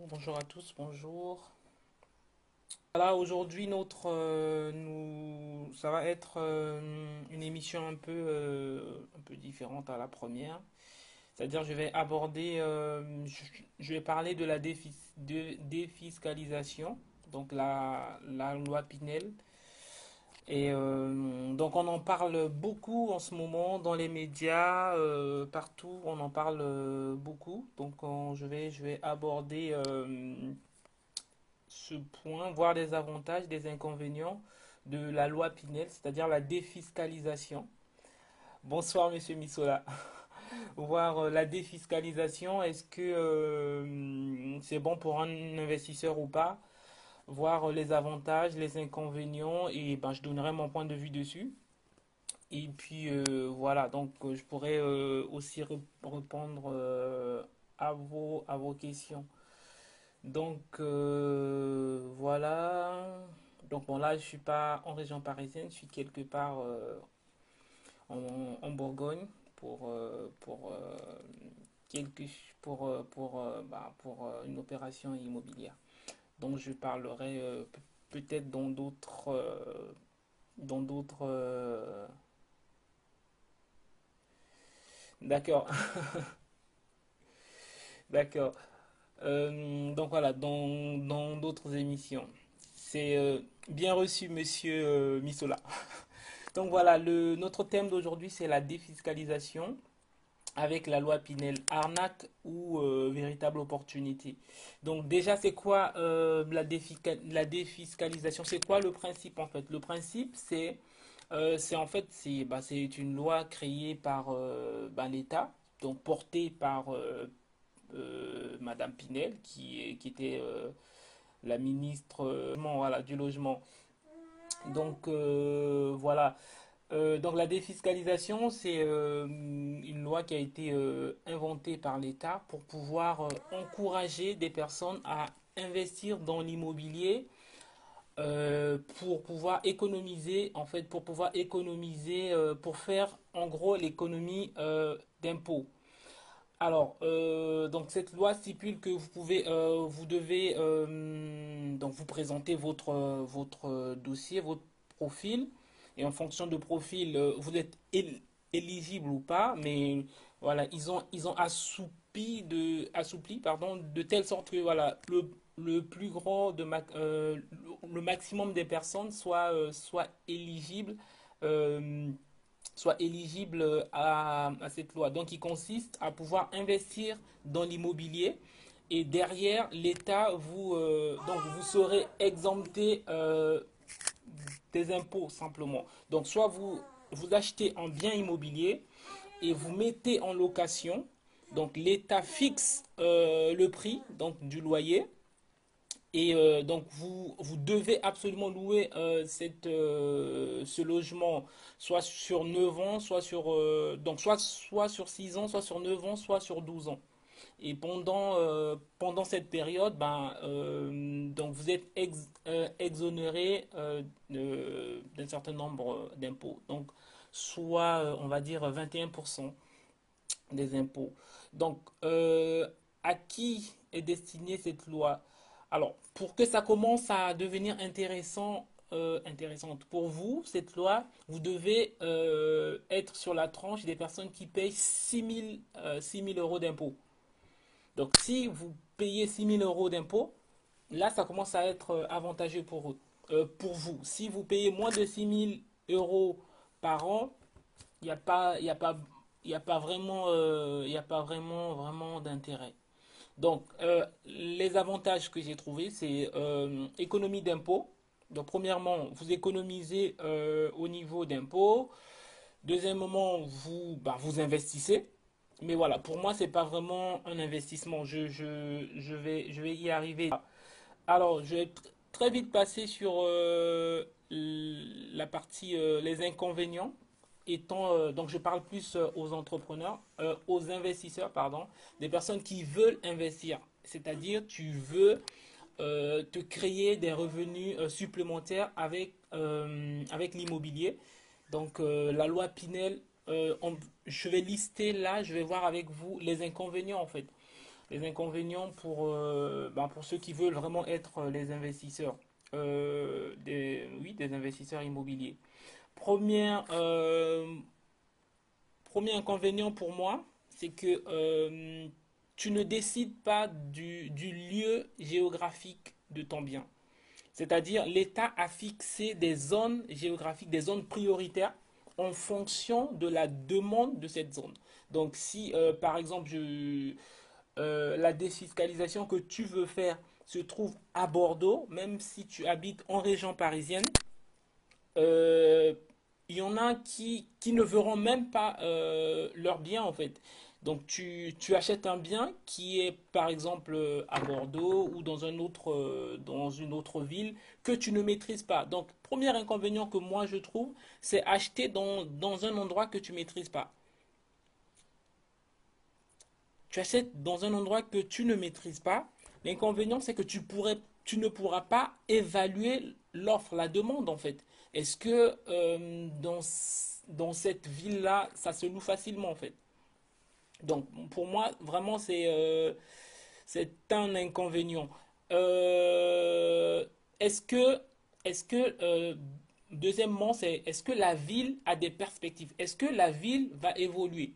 Bonjour à tous, bonjour. Voilà, aujourd'hui ça va être une émission un peu différente à la première. C'est-à-dire, je vais aborder, je vais parler de la défiscalisation, donc la loi Pinel. Et donc, on en parle beaucoup en ce moment dans les médias, partout, on en parle beaucoup. Donc, je vais aborder ce point, voir les avantages, des inconvénients de la loi Pinel, c'est-à-dire la défiscalisation. Bonsoir, Monsieur Missola. Voir la défiscalisation, est-ce que c'est bon pour un investisseur ou pas? Voir les avantages, les inconvénients, et ben, je donnerai mon point de vue dessus. Et puis voilà, donc je pourrais aussi répondre à vos questions. Donc voilà. Donc bon là je suis pas en région parisienne, je suis quelque part en Bourgogne pour quelque pour une opération immobilière. Donc je parlerai peut-être dans d'autres d'accord. D'accord. Donc voilà, dans d'autres émissions. C'est bien reçu, monsieur Missola. Donc voilà, notre thème d'aujourd'hui, c'est la défiscalisation avec la loi Pinel, arnaque ou véritable opportunité. Donc déjà, c'est quoi la défiscalisation? C'est quoi le principe en fait? Le principe, c'est en fait, c'est une loi créée par l'État, donc portée par Madame Pinel, qui était la ministre voilà, du logement. Donc voilà. Donc la défiscalisation, c'est une loi qui a été inventée par l'État pour pouvoir encourager des personnes à investir dans l'immobilier pour pouvoir économiser, en fait, pour pouvoir économiser, pour faire en gros l'économie d'impôts. Alors, donc cette loi stipule que vous devez donc vous présenter votre dossier, votre profil, et en fonction de profil, vous êtes éligible ou pas, mais voilà, ils ont assoupli, pardon, de telle sorte que voilà, le plus grand le maximum des personnes euh, soit éligible à cette loi. Donc, il consiste à pouvoir investir dans l'immobilier et derrière, l'État donc vous serez exempté des impôts simplement. Donc, soit vous achetez un bien immobilier et vous mettez en location. Donc, l'État fixe le prix donc, du loyer et donc, vous devez absolument louer ce logement soit sur 9 ans, soit sur 6 ans, soit sur 9 ans, soit sur 12 ans. Et pendant cette période, donc vous êtes exonéré d'un certain nombre d'impôts. Donc, soit, on va dire, 21% des impôts. Donc, à qui est destinée cette loi? Alors, pour que ça commence à devenir intéressante pour vous, cette loi, vous devez être sur la tranche des personnes qui payent 6 000 euros d'impôts. Donc, si vous payez 6 000 euros d'impôts, là, ça commence à être avantageux pour vous. Si vous payez moins de 6 000 euros par an, il n'y a pas, il y a pas, il y a pas vraiment, il y a pas vraiment, vraiment d'intérêt. Donc, les avantages que j'ai trouvés, c'est économie d'impôts. Donc, premièrement, vous économisez au niveau d'impôts. Deuxièmement, vous investissez. Mais voilà, pour moi, c'est pas vraiment un investissement. Je vais y arriver. Alors, je vais très vite passer sur la partie les inconvénients étant donc je parle plus aux entrepreneurs, aux investisseurs pardon, des personnes qui veulent investir. C'est-à-dire tu veux te créer des revenus supplémentaires avec l'immobilier. Donc, la loi Pinel, je vais lister là, je vais voir avec vous les inconvénients en fait. Les inconvénients pour ceux qui veulent vraiment être les investisseurs, oui, des investisseurs immobiliers. Premier, premier inconvénient pour moi, c'est que tu ne décides pas du lieu géographique de ton bien. C'est-à-dire, l'État a fixé des zones géographiques, des zones prioritaires en fonction de la demande de cette zone. Donc, si par exemple, la défiscalisation que tu veux faire se trouve à Bordeaux, même si tu habites en région parisienne, euh, il y en a qui ne verront même pas leur bien en fait. Donc tu achètes un bien qui est par exemple à Bordeaux ou dans une autre ville que tu ne maîtrises pas. Donc premier inconvénient que moi je trouve, c'est acheter dans un endroit que tu ne maîtrises pas. Tu achètes dans un endroit que tu ne maîtrises pas. L'inconvénient, c'est que tu ne pourras pas évaluer l'offre, la demande en fait. Est-ce que dans cette ville-là, ça se loue facilement en fait? Donc pour moi, vraiment, c'est un inconvénient. Euh, est-ce que, est-ce que deuxièmement, c'est est-ce que la ville a des perspectives? Est-ce que la ville va évoluer?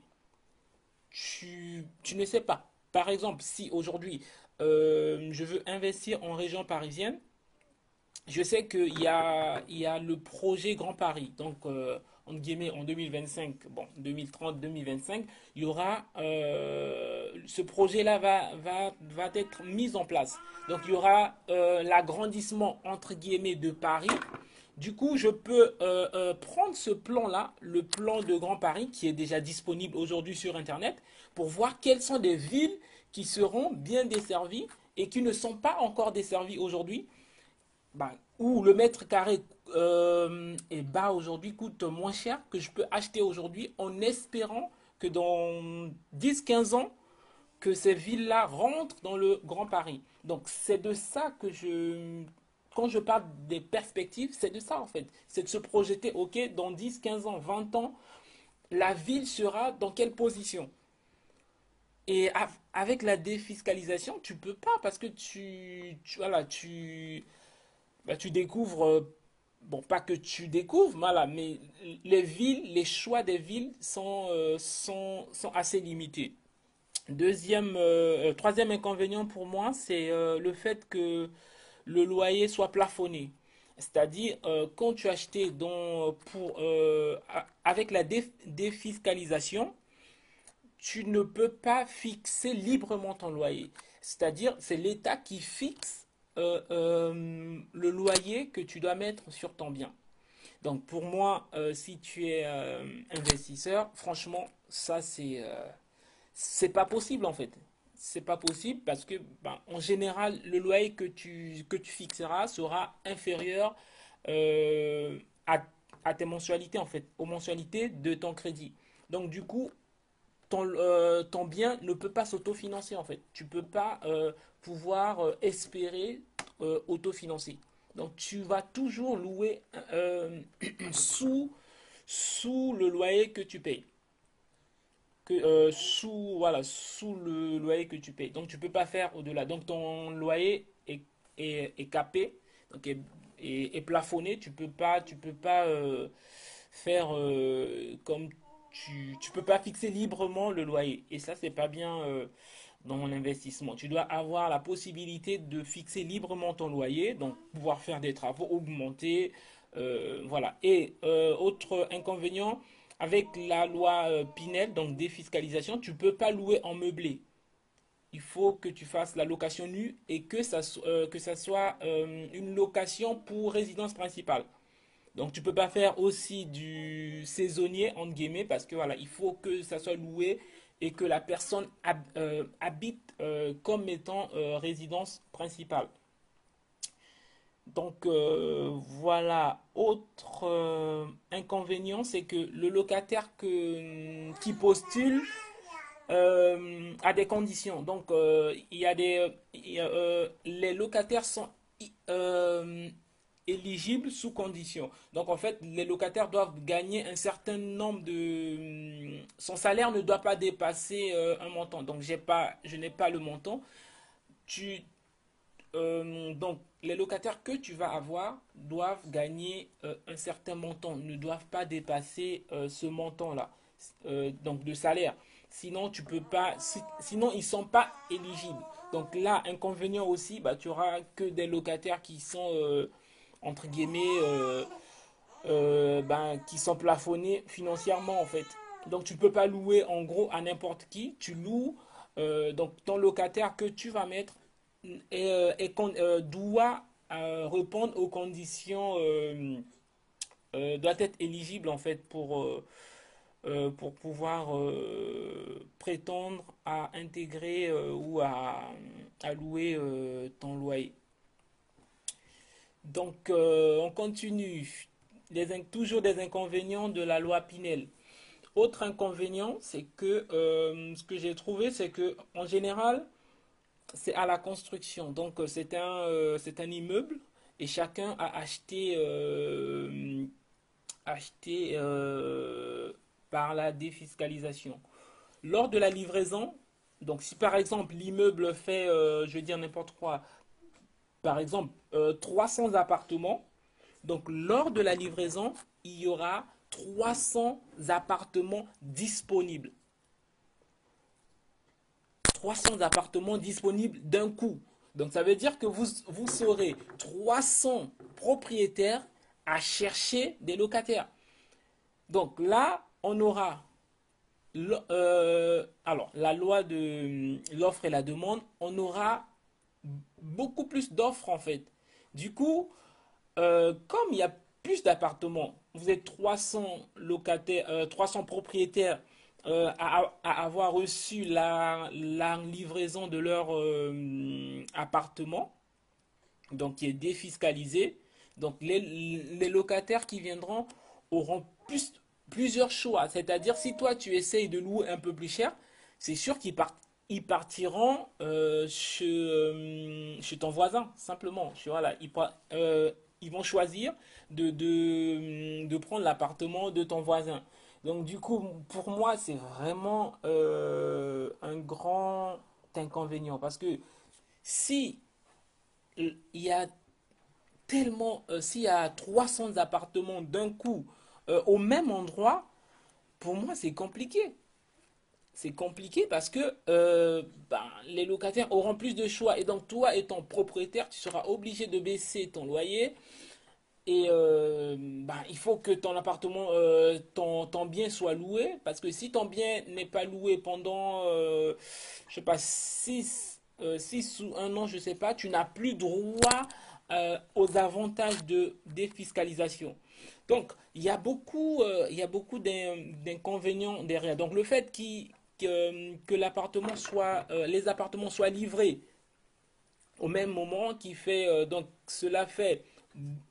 Tu ne sais pas. Par exemple, si aujourd'hui je veux investir en région parisienne, je sais il y a le projet Grand Paris. Donc, entre guillemets, en 2025, bon, 2030, 2025, il y aura ce projet-là va être mis en place. Donc, il y aura l'agrandissement, entre guillemets, de Paris. Du coup, je peux prendre ce plan-là, le plan de Grand Paris, qui est déjà disponible aujourd'hui sur Internet, pour voir quelles sont des villes qui seront bien desservies et qui ne sont pas encore desservies aujourd'hui, bah, où le mètre carré est bas aujourd'hui, coûte moins cher, que je peux acheter aujourd'hui en espérant que dans 10 15 ans, que ces villes-là rentrent dans le Grand Paris. Donc c'est de ça quand je parle des perspectives, c'est de ça en fait. C'est de se projeter, ok, dans 10 15 ans, 20 ans, la ville sera dans quelle position? Et avec la défiscalisation, tu peux pas parce que voilà, tu découvres, bon, pas que tu découvres, voilà, mais les villes, les choix des villes sont assez limités. Troisième inconvénient pour moi, c'est le fait que le loyer soit plafonné. C'est-à-dire, quand tu achetais avec la défiscalisation, tu ne peux pas fixer librement ton loyer. C'est-à-dire, c'est l'État qui fixe le loyer que tu dois mettre sur ton bien. Donc, pour moi, si tu es investisseur, franchement, ça, c'est pas possible en fait. C'est pas possible parce que, ben, en général, le loyer que tu fixeras sera inférieur euh, à, à tes mensualités en fait, aux mensualités de ton crédit. Donc, du coup, ton bien ne peut pas s'autofinancer en fait. Tu peux pas pouvoir espérer autofinancer. Donc, tu vas toujours louer sous, sous le loyer que tu payes voilà, sous le loyer que tu payes. Donc tu peux pas faire au-delà. Donc ton loyer est capé, donc est plafonné. Tu peux pas faire comme tu peux pas fixer librement le loyer. Et ça c'est pas bien dans l'investissement. Tu dois avoir la possibilité de fixer librement ton loyer, donc pouvoir faire des travaux, augmenter, voilà. Et autre inconvénient, avec la loi Pinel, donc défiscalisation, tu ne peux pas louer en meublé. Il faut que tu fasses la location nue et que ça soit une location pour résidence principale. Donc tu peux pas faire aussi du saisonnier entre guillemets parce que voilà, il faut que ça soit loué et que la personne habite comme étant résidence principale. Donc voilà, autre inconvénient, c'est que le locataire qui postule à des conditions. Donc, il y a les locataires sont euh, éligibles sous conditions. Donc, en fait, les locataires doivent gagner un certain nombre de... Son salaire ne doit pas dépasser un montant. Donc, je n'ai pas le montant. Tu, donc, les locataires que tu vas avoir doivent gagner un certain montant, ne doivent pas dépasser ce montant-là, donc de salaire. Sinon, tu peux pas, sinon ils sont pas éligibles. Donc là, inconvénient aussi, bah, tu auras que des locataires qui sont entre guillemets, ben, qui sont plafonnés financièrement en fait. Donc tu ne peux pas louer en gros à n'importe qui. Tu loues donc ton locataire que tu vas mettre doit répondre aux conditions, doit être éligible en fait pour pouvoir prétendre à intégrer ou à louer ton loyer. Donc on continue. Toujours des inconvénients de la loi Pinel. Autre inconvénient, c'est que ce que j'ai trouvé, c'est que en général, c'est à la construction. Donc, c'est un immeuble et chacun a acheté par la défiscalisation. Lors de la livraison, donc si par exemple l'immeuble fait, je vais dire n'importe quoi, par exemple 300 appartements, donc lors de la livraison, il y aura 300 appartements disponibles. 300 appartements disponibles d'un coup. Donc ça veut dire que vous serez 300 propriétaires à chercher des locataires. Donc là, on aura alors la loi de l'offre et la demande, on aura beaucoup plus d'offres en fait. Du coup, comme il y a plus d'appartements, vous êtes 300 locataires, 300 propriétaires à avoir reçu la livraison de leur appartement, donc qui est défiscalisé. Donc les locataires qui viendront auront plusieurs choix. C'est-à-dire si toi tu essayes de louer un peu plus cher, c'est sûr ils partiront chez ton voisin, simplement. Voilà, ils vont choisir de prendre l'appartement de ton voisin. Donc du coup, pour moi, c'est vraiment un grand inconvénient parce que si il y a s'il y a 300 appartements d'un coup au même endroit, pour moi, c'est compliqué. C'est compliqué parce que ben, les locataires auront plus de choix. Et donc, toi, étant propriétaire, tu seras obligé de baisser ton loyer. Et ben, il faut que ton appartement, ton bien soit loué. Parce que si ton bien n'est pas loué pendant, je sais pas, 6 ou 1 an, je sais pas, tu n'as plus droit aux avantages de défiscalisation. Donc, il y a beaucoup d'inconvénients derrière. Donc, le fait que l'appartement soit, les appartements soient livrés au même moment, donc cela fait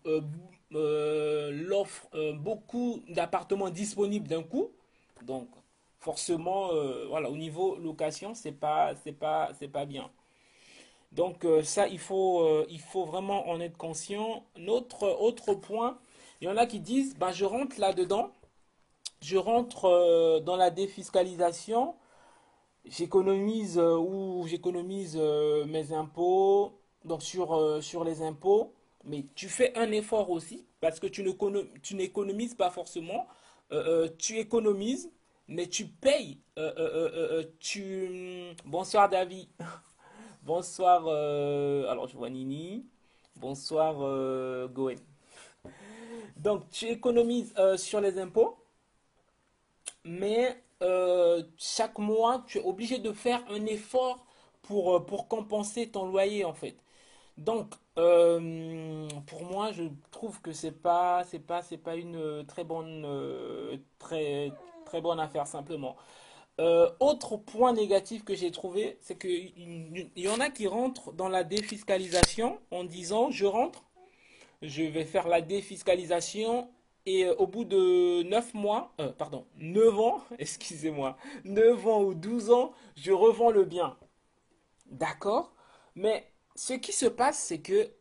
euh, l'offre beaucoup d'appartements disponibles d'un coup. Donc, forcément, voilà, au niveau location, c'est pas bien. Donc ça, il faut vraiment en être conscient. Autre point, il y en a qui disent, bah, je rentre là-dedans, je rentre dans la défiscalisation, j'économise mes impôts, donc sur les impôts, mais tu fais un effort aussi, parce que tu n'économises pas forcément, tu économises, mais tu payes. Bonsoir David. Bonsoir, alors je vois Nini. Bonsoir Goen. Donc tu économises sur les impôts, mais chaque mois tu es obligé de faire un effort pour compenser ton loyer en fait. Donc pour moi je trouve que c'est pas une très bonne affaire simplement. Autre point négatif que j'ai trouvé, c'est qu'il y en a qui rentrent dans la défiscalisation en disant je rentre, je vais faire la défiscalisation et au bout de 9 mois, pardon, 9 ans, excusez-moi, 9 ans ou 12 ans, je revends le bien. D'accord? Mais ce qui se passe, c'est que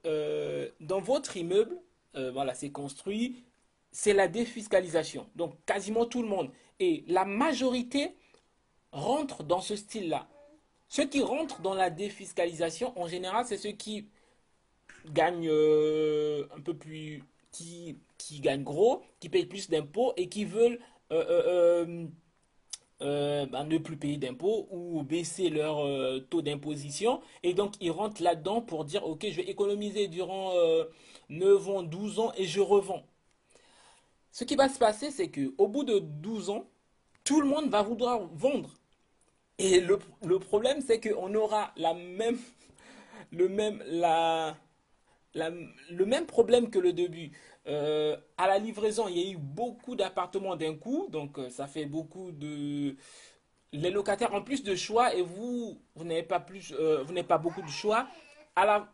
dans votre immeuble, voilà, c'est construit, c'est la défiscalisation. Donc quasiment tout le monde. Et la majorité rentre dans ce style-là. Ceux qui rentrent dans la défiscalisation, en général, c'est ceux qui gagnent un peu plus, qui gagnent gros, qui payent plus d'impôts et qui veulent ne plus payer d'impôts ou baisser leur taux d'imposition. Et donc, ils rentrent là-dedans pour dire, OK, je vais économiser durant 9 ans, 12 ans et je revends. Ce qui va se passer, c'est qu'au bout de 12 ans, tout le monde va vouloir vendre. Et le problème, c'est qu'on aura le même, la- le même problème que le début. À la livraison, il y a eu beaucoup d'appartements d'un coup, donc ça fait beaucoup de... Les locataires ont plus de choix et vous n'avez pas plus, vous n'avez pas beaucoup de choix. À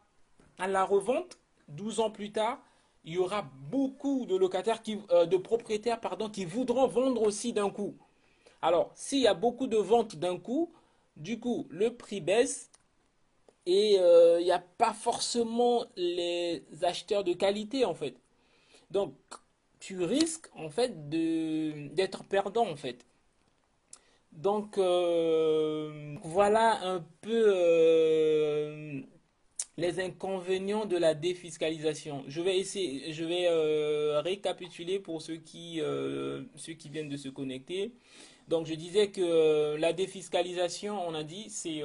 à la revente, 12 ans plus tard, il y aura beaucoup de locataires de propriétaires, pardon, qui voudront vendre aussi d'un coup. Alors, s'il y a beaucoup de ventes d'un coup, du coup, le prix baisse et il n'y a pas forcément les acheteurs de qualité en fait. Donc, tu risques en fait d'être perdant en fait. Donc, voilà un peu les inconvénients de la défiscalisation. Je vais récapituler pour ceux qui viennent de se connecter. Donc, je disais que la défiscalisation, on a dit, c'est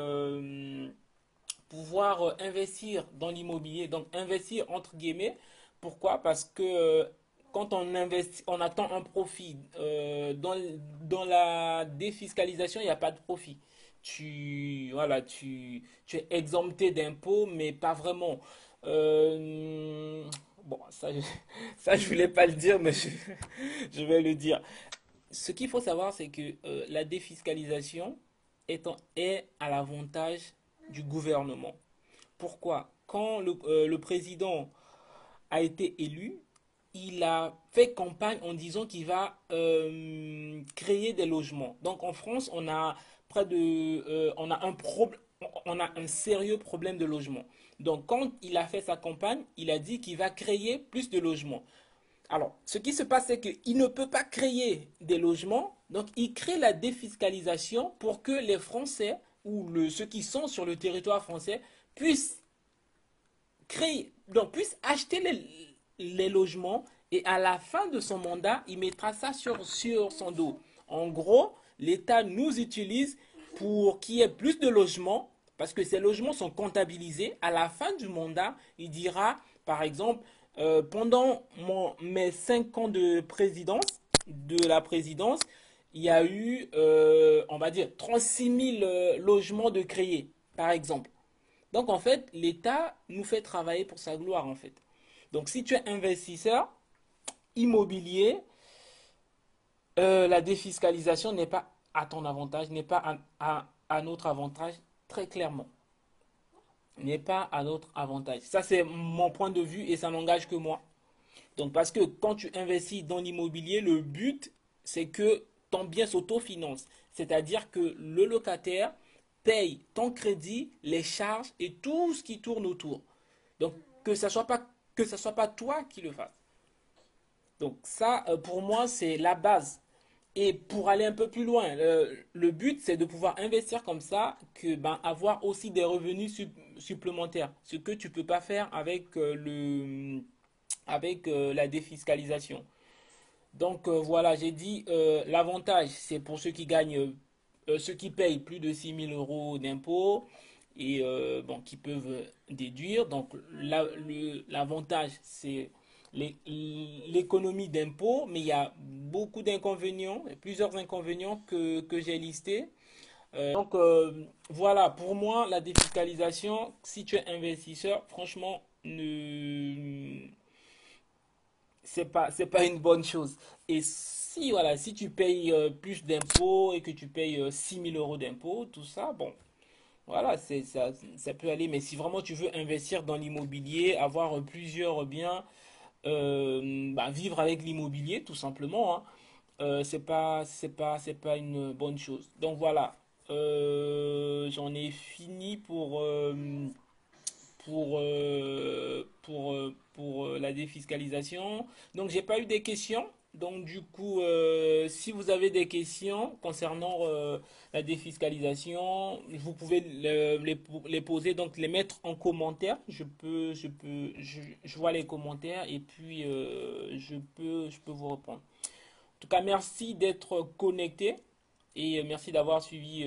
pouvoir investir dans l'immobilier, donc investir entre guillemets. Pourquoi? Parce que quand on investit, on attend un profit. Dans la défiscalisation, il n'y a pas de profit. Voilà, tu es exempté d'impôts, mais pas vraiment. Bon, ça, je voulais pas le dire, mais je vais le dire. Ce qu'il faut savoir, c'est que la défiscalisation est à l'avantage du gouvernement. Pourquoi? Quand le président a été élu, il a fait campagne en disant qu'il va créer des logements. Donc en France, on a un sérieux problème de logement. Donc quand il a fait sa campagne, il a dit qu'il va créer plus de logements. Alors, ce qui se passe, c'est qu'il ne peut pas créer des logements, donc il crée la défiscalisation pour que les Français ou ceux qui sont sur le territoire français puissent puissent acheter les logements et à la fin de son mandat, il mettra ça sur son dos. En gros, l'État nous utilise pour qu'il y ait plus de logements parce que ces logements sont comptabilisés. À la fin du mandat, il dira, par exemple, pendant mes 5 ans de présidence, de la présidence, il y a eu, on va dire, 36 000 logements de créés, par exemple. Donc en fait, l'État nous fait travailler pour sa gloire en fait. Donc si tu es investisseur immobilier, la défiscalisation n'est pas à ton avantage, n'est pas à notre avantage très clairement. N'est pas à notre avantage. Ça c'est mon point de vue et ça n'engage que moi. Donc parce que quand tu investis dans l'immobilier, le but c'est que ton bien s'autofinance. C'est-à-dire que le locataire paye ton crédit, les charges et tout ce qui tourne autour. Donc que ça soit pas toi qui le fasses. Donc ça, pour moi, c'est la base. Et pour aller un peu plus loin, le but, c'est de pouvoir investir comme ça, que ben, avoir aussi des revenus supplémentaires. Ce que tu peux pas faire avec avec la défiscalisation. Donc voilà, j'ai dit l'avantage, c'est pour ceux qui gagnent, ceux qui payent plus de 6 000 € d'impôts et bon, qui peuvent déduire. Donc l'avantage, c'est l'économie d'impôts, mais il y a beaucoup d'inconvénients, plusieurs inconvénients que j'ai listés. Donc voilà, pour moi, la défiscalisation, si tu es investisseur, franchement, c'est pas une bonne chose. Et si, voilà, si tu payes plus d'impôts et que tu payes 6 000 € d'impôts, tout ça, bon, voilà, ça peut aller. Mais si vraiment tu veux investir dans l'immobilier, avoir plusieurs biens, vivre avec l'immobilier, tout simplement, hein. C'est pas une bonne chose. Donc voilà. J'en ai fini pour la défiscalisation. Donc, j'ai pas eu des questions. Donc, du coup, si vous avez des questions concernant la défiscalisation, vous pouvez les poser, donc les mettre en commentaire. Je vois les commentaires et puis je peux vous répondre. En tout cas, merci d'être connecté et merci d'avoir suivi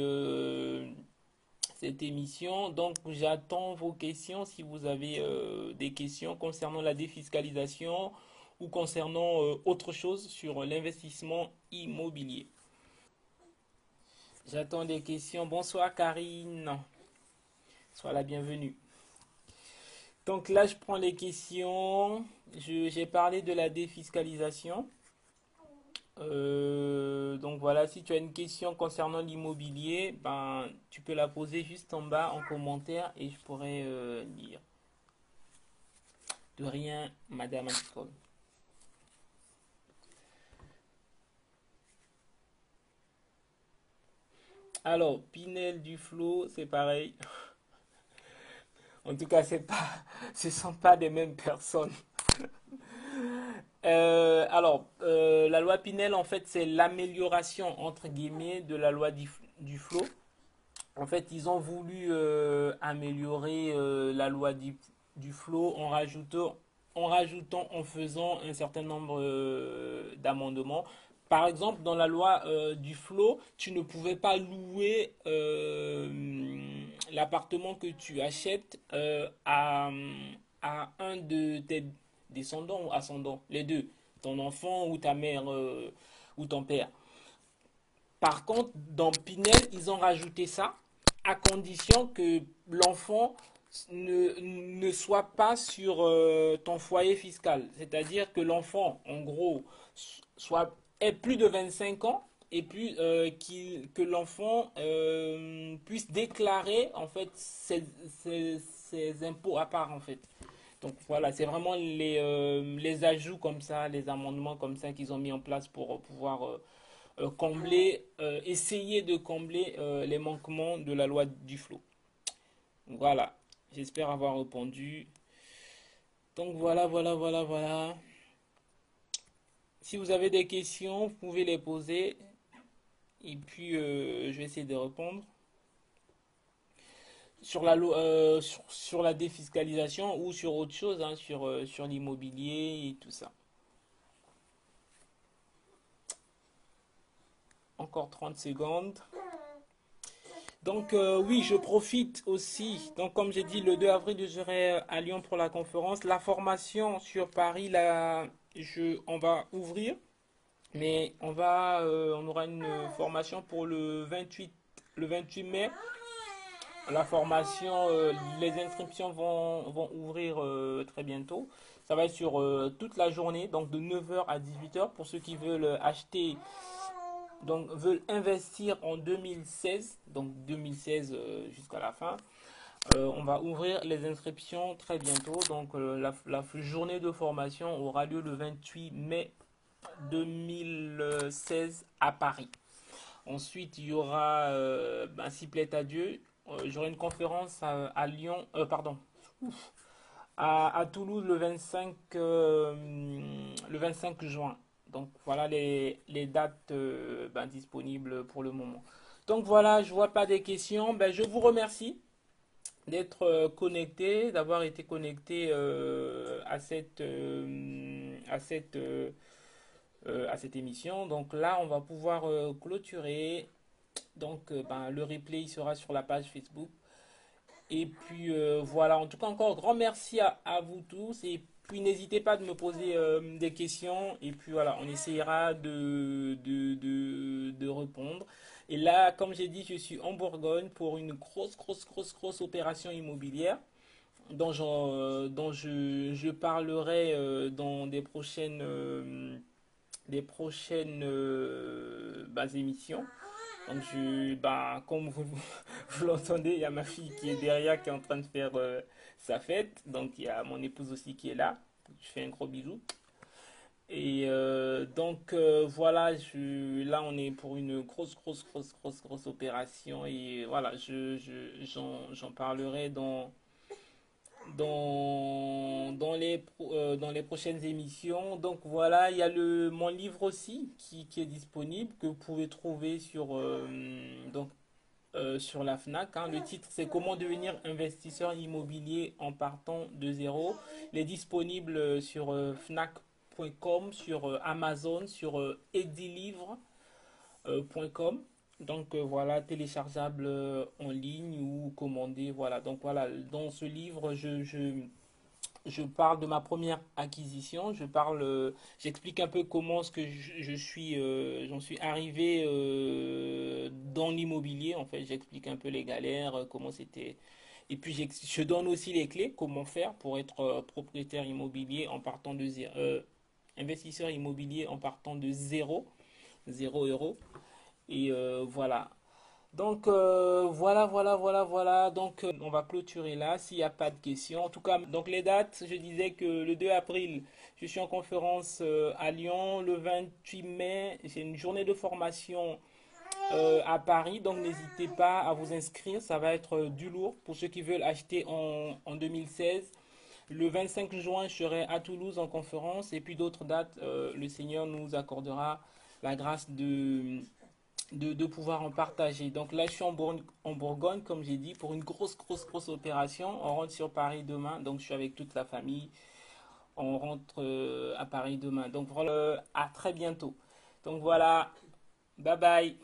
cette émission. Donc, j'attends vos questions si vous avez des questions concernant la défiscalisation ou concernant autre chose sur l'investissement immobilier. J'attends des questions. Bonsoir Karine. Sois la bienvenue. Donc là, je prends les questions. J'ai parlé de la défiscalisation. Donc voilà, si tu as une question concernant l'immobilier, ben, tu peux la poser juste en bas en commentaire et je pourrai lire. De rien, Madame Anticole. Alors, Pinel Duflo, c'est pareil. En tout cas, c'est pas, ce sont pas des mêmes personnes. La loi Pinel, en fait, c'est l'amélioration, entre guillemets, de la loi Duflo. En fait, ils ont voulu améliorer la loi Duflo en faisant un certain nombre d'amendements. Par exemple, dans la loi du flot, tu ne pouvais pas louer l'appartement que tu achètes à un de tes descendants ou ascendants, les deux, ton enfant ou ta mère ou ton père. Par contre, dans Pinel, ils ont rajouté ça à condition que l'enfant ne soit pas sur ton foyer fiscal. C'est-à-dire que l'enfant, en gros, ait plus de 25 ans et puis que l'enfant puisse déclarer en fait ses impôts à part en fait. Donc voilà, c'est vraiment les ajouts comme ça, les amendements comme ça qu'ils ont mis en place pour pouvoir essayer de combler les manquements de la loi du flot. Voilà, j'espère avoir répondu. Donc voilà. Si vous avez des questions, vous pouvez les poser et puis je vais essayer de répondre sur sur la défiscalisation ou sur autre chose, hein, sur l'immobilier et tout ça. Encore 30 secondes. Donc oui, je profite aussi. Donc comme j'ai dit, le 2 avril, je serai à Lyon pour la conférence. La formation sur Paris, là, on va ouvrir, mais on aura une formation pour le 28 mai. La formation, les inscriptions vont ouvrir très bientôt. Ça va être sur toute la journée, donc de 9h à 18h pour ceux qui veulent acheter veulent investir en 2016, donc 2016 jusqu'à la fin. On va ouvrir les inscriptions très bientôt. Donc la journée de formation aura lieu le 28 mai 2016 à Paris. Ensuite, il y aura, s'il plaît à Dieu, j'aurai une conférence à Lyon, pardon, à Toulouse le 25 juin. Donc voilà les dates disponibles pour le moment. Donc voilà, je vois pas des questions. Ben, je vous remercie d'être connecté, d'avoir été connecté à cette émission. Donc là, on va pouvoir clôturer. Donc le replay il sera sur la page Facebook. Et puis voilà, en tout cas encore grand merci à vous tous et puis n'hésitez pas de me poser des questions et puis voilà, on essayera de répondre. Et là, comme j'ai dit, je suis en Bourgogne pour une grosse opération immobilière dont je parlerai dans des prochaines émissions. Donc, comme vous l'entendez, il y a ma fille qui est derrière qui est en train de faire sa fête. Donc, il y a mon épouse aussi qui est là. Je fais un gros bisou. Et voilà, là on est pour une grosse opération et voilà, j'en parlerai dans les prochaines émissions. Donc voilà, il y a mon livre aussi qui est disponible, que vous pouvez trouver sur la Fnac, hein. Le titre c'est Comment devenir investisseur immobilier en partant de zéro. Il est disponible sur fnac.com, sur Amazon, sur edilivre.com. Donc voilà, téléchargeable en ligne ou commandé. Voilà, donc voilà, dans ce livre, je parle de ma première acquisition. J'explique un peu comment ce que j'en suis arrivé dans l'immobilier. En fait, j'explique un peu les galères, comment c'était. Et puis je donne aussi les clés, comment faire pour être propriétaire immobilier en partant de zéro, investisseur immobilier en partant de zéro euro. Et voilà. Donc voilà. Donc on va clôturer là s'il n'y a pas de questions. En tout cas, donc les dates, je disais que le 2 avril, je suis en conférence à Lyon. Le 28 mai, c'est une journée de formation à Paris. Donc n'hésitez pas à vous inscrire. Ça va être du lourd pour ceux qui veulent acheter en 2016. Le 25 juin, je serai à Toulouse en conférence. Et puis d'autres dates, le Seigneur nous accordera la grâce de pouvoir en partager. Donc là, je suis en Bourgogne, comme j'ai dit, pour une grosse opération. On rentre sur Paris demain, donc je suis avec toute la famille. On rentre à Paris demain. Donc voilà, à très bientôt. Donc voilà, bye bye.